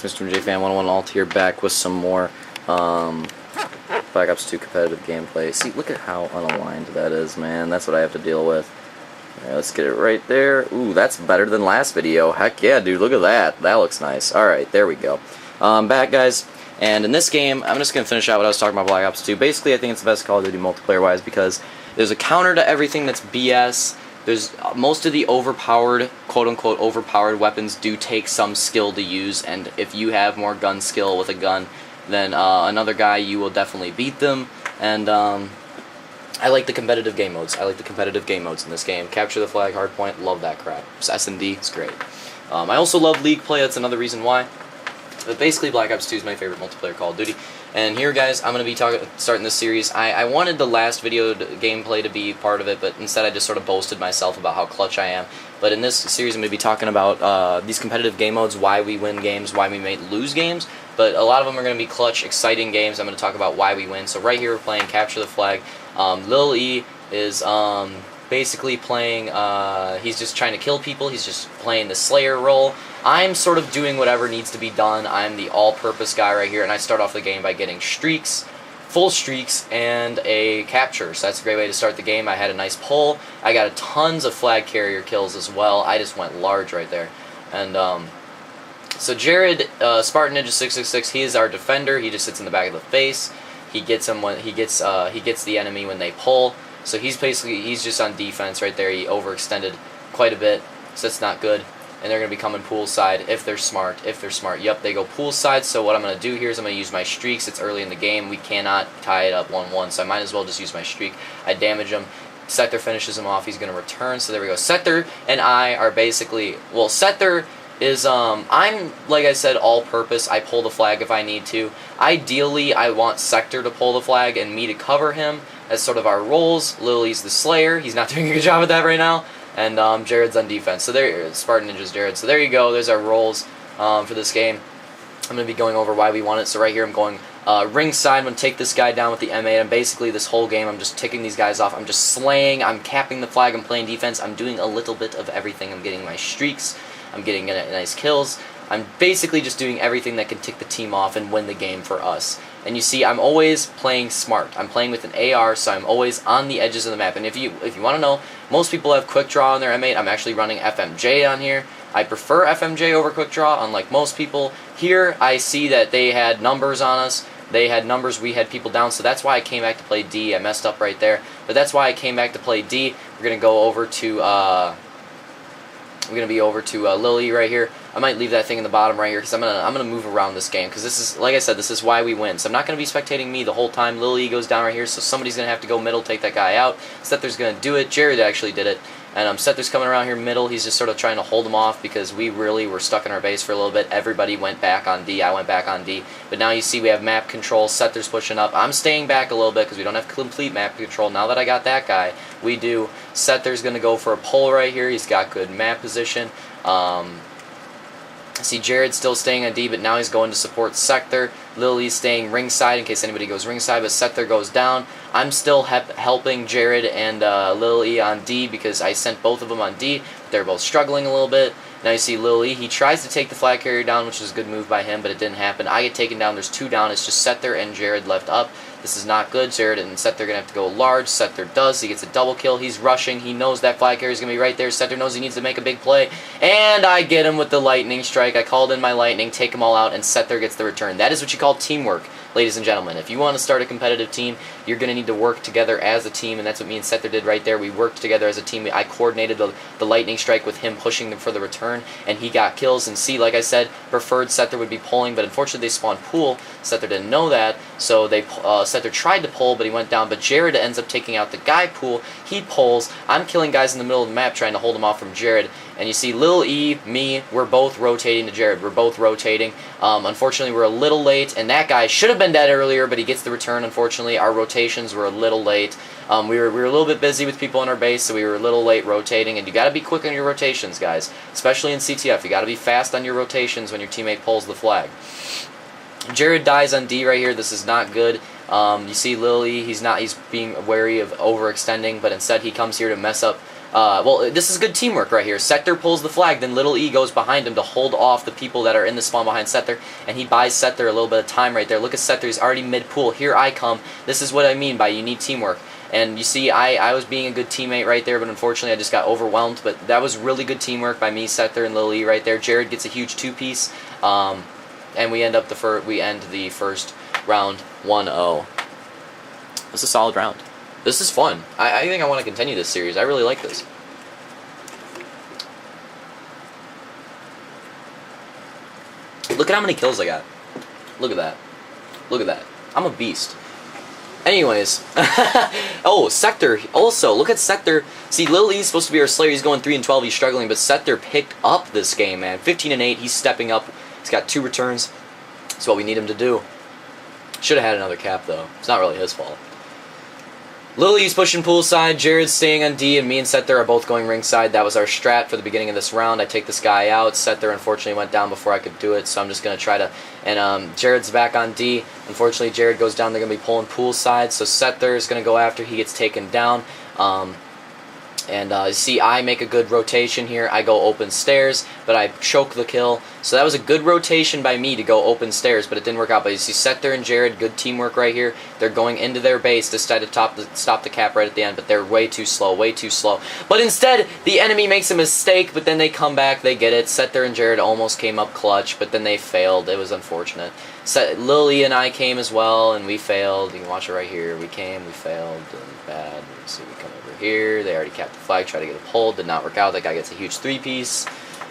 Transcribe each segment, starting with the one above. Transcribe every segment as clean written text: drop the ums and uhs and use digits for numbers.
Mr. Fan 101 Alt here, back with some more Black Ops 2 competitive gameplay. See, look at how unaligned that is, man. That's what I have to deal with. Alright, let's get it right there. Ooh, that's better than last video. Heck yeah, dude, look at that. That looks nice. Alright, there we go. Back, guys. And in this game, I'm just going to finish out what I was talking about Black Ops 2. Basically, I think it's the best Call of Duty multiplayer-wise because there's a counter to everything that's BS. There's most of the overpowered, quote-unquote overpowered weapons do take some skill to use, and if you have more gun skill with a gun than another guy, you will definitely beat them. And I like the competitive game modes. I like the competitive game modes in this game. Capture the flag, hardpoint, love that crap. S&D, it's great. I also love League play, that's another reason why. But basically, Black Ops 2 is my favorite multiplayer Call of Duty. And here, guys, I'm going to be starting this series. I wanted the last video gameplay to be part of it, but instead I just sort of boasted myself about how clutch I am. But in this series, I'm going to be talking about these competitive game modes, why we win games, why we may lose games. But a lot of them are going to be clutch, exciting games. I'm going to talk about why we win. So right here, we're playing Capture the Flag. Lil E is basically playing, he's just trying to kill people. He's just playing the Slayer role. I'm sort of doing whatever needs to be done. I'm the all-purpose guy right here, and I start off the game by getting streaks, full streaks, and a capture. So that's a great way to start the game. I had a nice pull. I got tons of flag carrier kills as well. I just went large right there. And so Jared, Spartan Ninja 666, he is our defender. He just sits in the back of the face. He gets him when he gets the enemy when they pull. So he's just on defense right there. He overextended quite a bit, so that's not good. And they're going to be coming poolside if they're smart. Yep, they go poolside. So what I'm going to do here is I'm going to use my streaks. It's early in the game. We cannot tie it up 1-1, so I might as well just use my streak. I damage him. Sether finishes him off. He's going to return. So there we go. Sether and I are basically, well, Sether is, I'm, like I said, all-purpose. I pull the flag if I need to. Ideally, I want Sector to pull the flag and me to cover him. That's sort of our roles. Lily's the Slayer. He's not doing a good job at that right now. And Jared's on defense. So there, Spartan Ninja's Jared. So there you go. There's our roles for this game. I'm going to be going over why we won it. So right here I'm going ringside. I'm going to take this guy down with the M8. And basically this whole game I'm just ticking these guys off. I'm just slaying. I'm capping the flag. I'm playing defense. I'm doing a little bit of everything. I'm getting my streaks. I'm getting nice kills. I'm basically just doing everything that can tick the team off and win the game for us. And you see, I'm always playing smart. I'm playing with an AR, so I'm always on the edges of the map. And if you want to know, most people have quick draw on their M8. I'm actually running FMJ on here. I prefer FMJ over quick draw, unlike most people. Here, I see that they had numbers on us. They had numbers, we had people down, so that's why I came back to play D. I messed up right there, but that's why I came back to play D. We're gonna go over to Lily right here. I might leave that thing in the bottom right here because I'm gonna move around this game because this is, like I said, this is why we win. So I'm not gonna be spectating me the whole time. Lily goes down right here, so somebody's gonna have to go middle, take that guy out. Sether's gonna do it. Jared actually did it, and Sether's coming around here middle. He's just sort of trying to hold him off because we really were stuck in our base for a little bit. Everybody went back on D. I went back on D, but now you see we have map control. Sether's pushing up. I'm staying back a little bit because we don't have complete map control. Now that I got that guy, we do. Sether's gonna go for a pull right here. He's got good map position. See Jared still staying on D, but now he's going to support Sector. Lily's staying ringside in case anybody goes ringside, but Sector goes down. I'm still helping Jared and Lily on D because I sent both of them on D. They're both struggling a little bit. Now you see Lily, he tries to take the flag carrier down, which is a good move by him, but it didn't happen. I get taken down. There's two down. It's just Sether and Jared left up. This is not good. Jared and Sether are going to have to go large. Sether does. He gets a double kill. He's rushing. He knows that flag carrier is going to be right there. Sether knows he needs to make a big play. And I get him with the lightning strike. I called in my lightning, take them all out, and Sether gets the return. That is what you call teamwork, ladies and gentlemen. If you want to start a competitive team, you're going to need to work together as a team, and that's what me and Sether did right there. We worked together as a team. I coordinated the lightning strike with him pushing them for the return, and he got kills. And see, like I said, preferred Sether would be pulling, but unfortunately they spawned pool. Sether didn't know that, so Sether tried to pull, but he went down. But Jared ends up taking out the guy pool. He pulls. I'm killing guys in the middle of the map trying to hold him off from Jared. And you see Lil E, me, we're both rotating to Jared. We're both rotating. Unfortunately, we're a little late, and that guy should have been dead earlier, but he gets the return, unfortunately. Our rotations were a little late. We were a little bit busy with people in our base, so we were a little late rotating, and you got to be quick on your rotations, guys, especially in CTF. You got to be fast on your rotations when your teammate pulls the flag. Jared dies on D right here. This is not good. You see Lily, he's being wary of overextending, but instead he comes here to mess up well, this is good teamwork right here. Sector pulls the flag, then Little E goes behind him to hold off the people that are in the spawn behind Sector, and he buys Sector a little bit of time right there. Look at Sector, he's already mid-pool. Here I come. This is what I mean by you need teamwork. And you see, I was being a good teammate right there, but unfortunately I just got overwhelmed. But that was really good teamwork by me, Sector, and Little E right there. Jared gets a huge 2-piece, and we end the first round 1-0. This is a solid round. This is fun. I think I want to continue this series. I really like this. Look at how many kills I got. Look at that. Look at that. I'm a beast. Anyways. Oh, Sector. Also, look at Sector. See, Lil E's supposed to be our Slayer. He's going 3-12. He's struggling, but Sector picked up this game, man. 15-8. He's stepping up. He's got 2 returns. That's what we need him to do. Should have had another cap, though. It's not really his fault. Lily's pushing poolside, Jared's staying on D, and me and Sether are both going ringside. That was our strat for the beginning of this round. I take this guy out. Sether unfortunately went down before I could do it, so I'm just going to try to... And Jared's back on D. Unfortunately, Jared goes down. They're going to be pulling poolside, so Sether is going to go after. He gets taken down. See, I make a good rotation here. I go open stairs, but I choke the kill. So that was a good rotation by me to go open stairs, but it didn't work out. But you see Sether and Jared, good teamwork right here. They're going into their base to try to stop the cap right at the end, but they're way too slow, way too slow. But instead, the enemy makes a mistake, but then they come back, they get it. Sether and Jared almost came up clutch, but then they failed. It was unfortunate. Lily and I came as well, and we failed. You can watch it right here. We came, we failed, and bad. So we come over here. They already capped the flag, try to get a pull. Did not work out. That guy gets a huge 3-piece.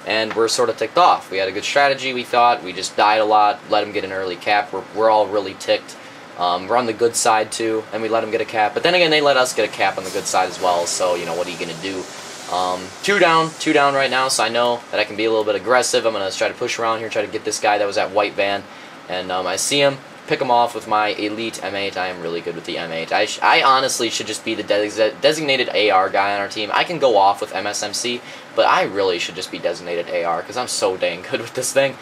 And we're sort of ticked off. We had a good strategy, we thought. We just died a lot, let him get an early cap. We're all really ticked. We're on the good side, too, and we let him get a cap. But then again, they let us get a cap on the good side as well, so, you know, what are you going to do? 2 down right now, so I know that I can be a little bit aggressive. I'm going to try to push around here, try to get this guy that was at white van. And I see him, pick him off with my elite M8. I am really good with the M8. I honestly should just be the designated AR guy on our team. I can go off with MSMC, but I really should just be designated AR because I'm so dang good with this thing.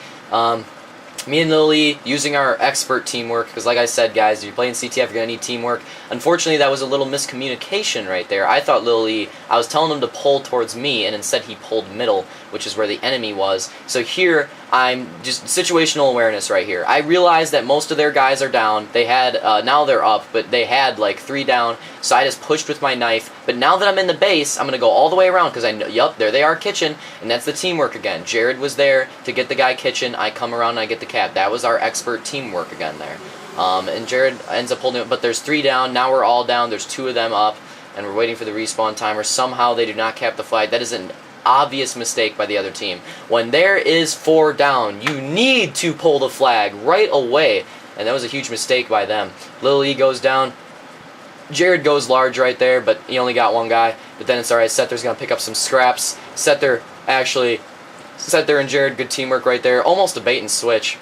Me and Lily using our expert teamwork, because like I said, guys, if you're playing CTF, you're going to need teamwork. Unfortunately, that was a little miscommunication right there. I thought Lily, I was telling him to pull towards me, and instead he pulled middle, which is where the enemy was. So here, I'm just situational awareness right here. I realized that most of their guys are down. They had, now they're up, but they had like 3 down, so I just pushed with my knife. But now that I'm in the base, I'm going to go all the way around, because I know, yup, there they are, kitchen, and that's the teamwork again. Jared was there to get the guy kitchen. I come around and I get the cap. That was our expert teamwork again there. And Jared ends up holding it, but there's 3 down. Now we're all down. There's 2 of them up, and we're waiting for the respawn timer. Somehow they do not cap the flag. That is an obvious mistake by the other team. When there is 4 down, you need to pull the flag right away, and that was a huge mistake by them. Lily goes down. Jared goes large right there, but he only got 1 guy. But then it's alright. Sether's going to pick up some scraps. Sether and Jared, good teamwork right there. Almost a bait and switch.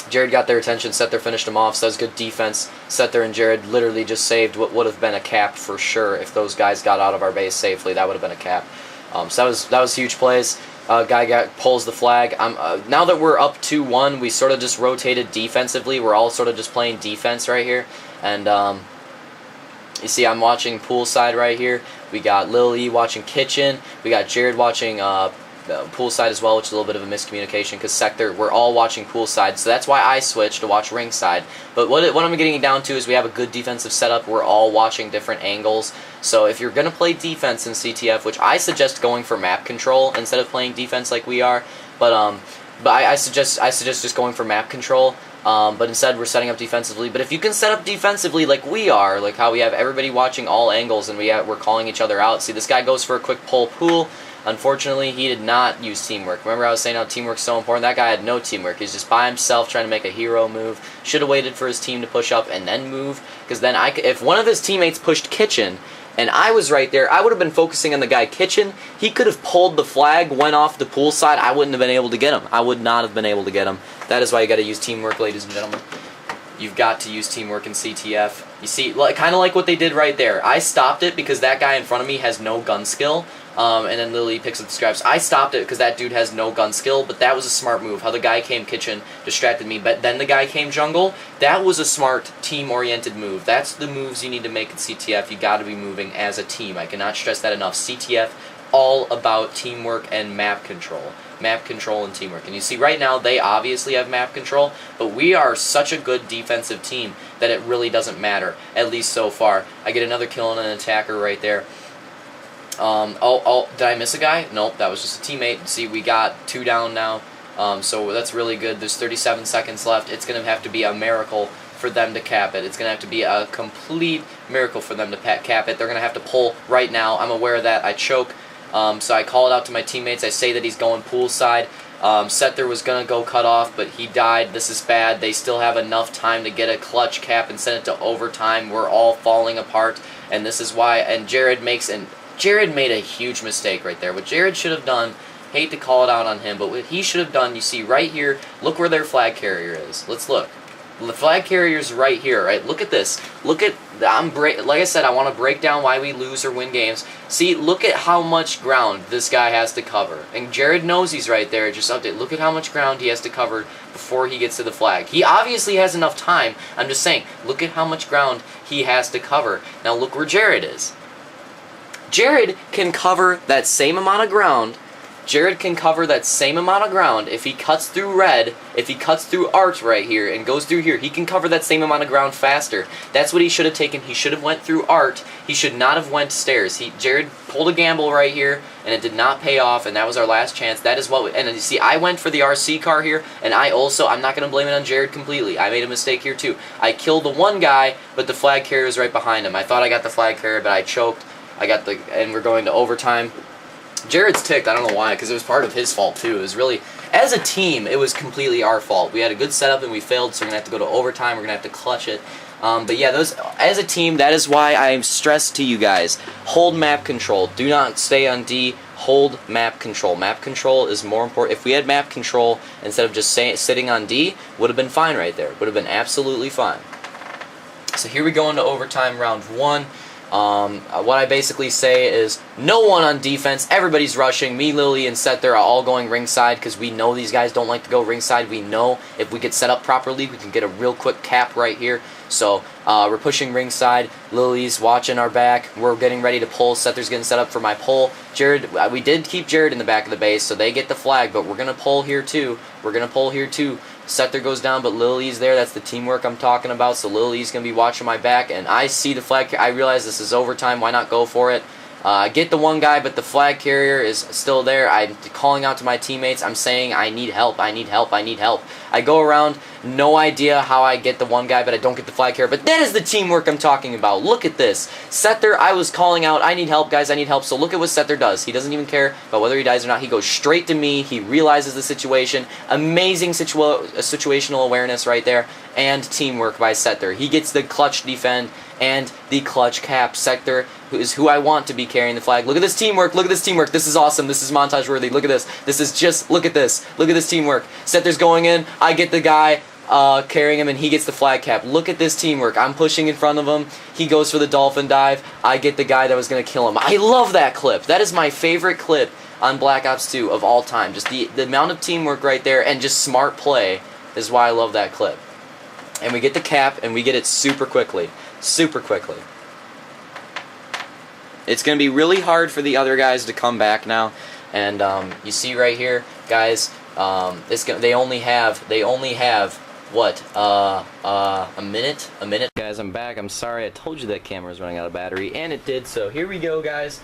Jared got their attention. Sether finished him off, so that was good defense. Sether and Jared literally just saved what would have been a cap for sure. If those guys got out of our base safely, that would have been a cap. So that was huge plays. Guy pulls the flag. Now that we're up 2-1, we sort of just rotated defensively. We're all sort of just playing defense right here. And you see, I'm watching poolside right here. We got Lily watching kitchen. We got Jared watching poolside as well, which is a little bit of a miscommunication because Sector, we're all watching poolside, so that's why I switched to watch ringside. But what I'm getting down to is we have a good defensive setup. We're all watching different angles. So if you're going to play defense in CTF, which I suggest going for map control instead of playing defense like we are, but I suggest just going for map control. But instead we're setting up defensively. But if you can set up defensively like we are, like how we have everybody watching all angles and we're calling each other out. See, this guy goes for a quick pull pool. Unfortunately, he did not use teamwork. Remember I was saying how teamwork's so important? That guy had no teamwork. He's just by himself trying to make a hero move. Should have waited for his team to push up and then move. Because then if one of his teammates pushed kitchen and I was right there, I would have been focusing on the guy kitchen. He could have pulled the flag, went off the pool side. I wouldn't have been able to get him. I would not have been able to get him. That is why you got to use teamwork, ladies and gentlemen. You've got to use teamwork in CTF. You see, kind of like what they did right there. I stopped it because that guy in front of me has no gun skill, and then Lily picks up the scraps. I stopped it because that dude has no gun skill, but that was a smart move. How the guy came kitchen distracted me, but then the guy came jungle. That was a smart team-oriented move. That's the moves you need to make in CTF. You got to be moving as a team. I cannot stress that enough. CTF, all about teamwork and map control. Map control and teamwork. And you see right now they obviously have map control, but we are such a good defensive team that it really doesn't matter, at least so far. I get another kill on an attacker right there. Did I miss a guy? Nope, that was just a teammate. See, we got 2 down now, so that's really good. There's 37 seconds left. It's going to have to be a miracle for them to cap it. It's going to have to be a complete miracle for them to cap it. They're going to have to pull right now. I'm aware of that. I choke. So I call it out to my teammates. I say that he's going poolside. Sether was going to go cut off, but he died. This is bad. They still have enough time to get a clutch cap and send it to overtime. We're all falling apart, and this is why. And Jared made a huge mistake right there. What Jared should have done, hate to call it out on him, but what he should have done, you see right here, look where their flag carrier is. Let's look. The flag carrier's right here, right? Look at this. Look at, like I said, I want to break down why we lose or win games. See, look at how much ground this guy has to cover. And Jared knows he's right there. Just update. Look at how much ground he has to cover before he gets to the flag. He obviously has enough time. I'm just saying, look at how much ground he has to cover. Now look where Jared is. Jared can cover that same amount of ground. Jared can cover that same amount of ground if he cuts through red, if he cuts through art right here and goes through here. He can cover that same amount of ground faster. That's what he should have taken. He should have went through art. He should not have went stairs. Jared pulled a gamble right here, and it did not pay off, and that was our last chance. That is what and you see, I went for the RC car here, and I'm not going to blame it on Jared completely. I made a mistake here too. I killed the one guy, but the flag carrier is right behind him. I thought I got the flag carrier, but I choked. And we're going to overtime. Jared's ticked, I don't know why, because it was part of his fault too. It was really, as a team, it was completely our fault. We had a good setup and we failed, so we're going to have to go to overtime. We're going to have to clutch it. But yeah, as a team, that is why I stress to you guys, hold map control. Do not stay on D. Hold map control. Map control is more important. If we had map control instead of just sitting on D, would have been fine right there. Would have been absolutely fine. So here we go into overtime round 1. What I basically say is no one on defense, everybody's rushing. Me, Lily, and Sether are all going ringside because we know these guys don't like to go ringside. We know if we get set up properly, we can get a real quick cap right here. So we're pushing ringside. Lily's watching our back. We're getting ready to pull. Sether's getting set up for my pull. Jared, we did keep Jared in the back of the base, so they get the flag, but we're going to pull here too. Sether goes down, but Lily's there. That's the teamwork I'm talking about. So Lily's going to be watching my back, and I see the flag. I realize this is overtime. Why not go for it? Get the one guy, but the flag carrier is still there. I'm calling out to my teammates. I'm saying, I need help, I need help, I need help. I go around, no idea how I get the one guy, but I don't get the flag carrier. But that is the teamwork I'm talking about. Look at this. Sether, I was calling out, I need help, guys, I need help. So look at what Sether does. He doesn't even care about whether he dies or not. He goes straight to me. He realizes the situation. Amazing situational awareness right there. And teamwork by Sether. He gets the clutch defend and the clutch cap. Sether, who is who I want to be carrying the flag. Look at this teamwork. Look at this teamwork. This is awesome. This is montage worthy. Look at this. This is just, look at this. Look at this teamwork. Sether's going in. I get the guy carrying him, and he gets the flag cap. Look at this teamwork. I'm pushing in front of him. He goes for the dolphin dive. I get the guy that was going to kill him. I love that clip. That is my favorite clip on Black Ops 2 of all time. Just the amount of teamwork right there and just smart play is why I love that clip. And we get the cap, and we get it super quickly. Super quickly. It's going to be really hard for the other guys to come back now. And you see right here, guys, they only have what, a minute? Guys, I'm back. I'm sorry. I told you that camera was running out of battery, and it did. So here we go, guys.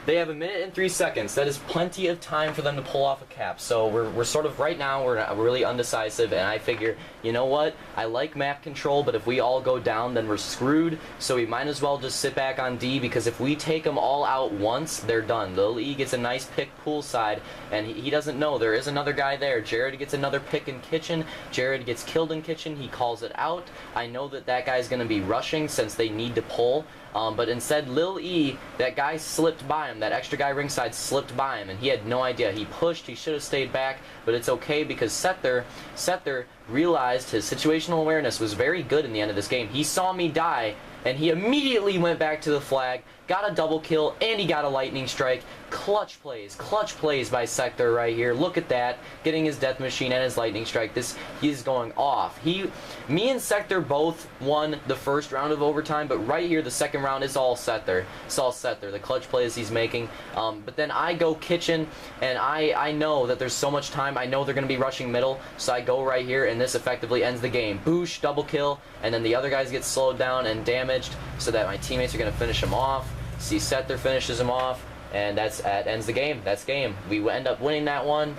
They have 1 minute and 3 seconds. That is plenty of time for them to pull off a cap. So we're sort of, right now, we're really undecisive, and I figure, you know what? I like map control, but if we all go down, then we're screwed. So we might as well just sit back on D, because if we take them all out once, they're done. Lil E gets a nice pick poolside, and he doesn't know. There is another guy there. Jared gets another pick in kitchen. Jared gets killed in kitchen. He calls it out. I know that guy's going to be rushing since they need to pull. But instead, Lil E, that guy slipped by him. That extra guy ringside slipped by him, and he had no idea. He pushed. He should have stayed back, but it's okay because Sether realized his situational awareness was very good in the end of this game. He saw me die, and he immediately went back to the flag, got a double kill, and he got a lightning strike. Clutch plays by Sector right here. Look at that, getting his death machine and his lightning strike. He's going off. Me and Sector both won the first round of overtime, but right here, the second round is all Sector. It's all Sector. The clutch plays he's making. But then I go kitchen, and I know that there's so much time. I know they're going to be rushing middle, so I go right here, and this effectively ends the game. Boosh, double kill, and then the other guys get slowed down and damaged, so that my teammates are going to finish him off. See, Sether finishes him off, and that ends the game. That's game. We end up winning that one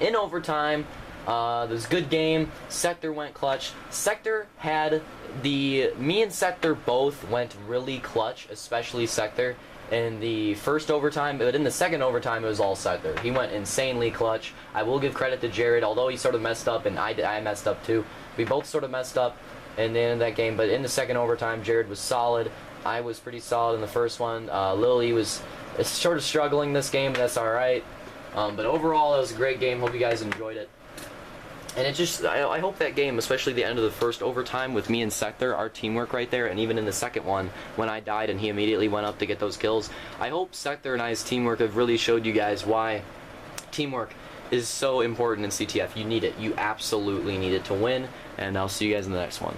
in overtime. It was a good game. Sector went clutch. Sector had me and Sector both went really clutch, especially Sector in the first overtime, but in the second overtime it was all Sector. He went insanely clutch. I will give credit to Jared, although he sort of messed up, and I messed up too. We both sort of messed up in the end of that game, but in the second overtime, Jared was solid. I was pretty solid in the first one. Lily was sort of struggling this game, but that's alright. But overall, it was a great game. Hope you guys enjoyed it. And I hope that game, especially the end of the first overtime with me and Sector, our teamwork right there, and even in the second one, when I died and he immediately went up to get those kills, I hope Sector and I's teamwork have really showed you guys why teamwork is so important in CTF. You need it. You absolutely need it to win, and I'll see you guys in the next one.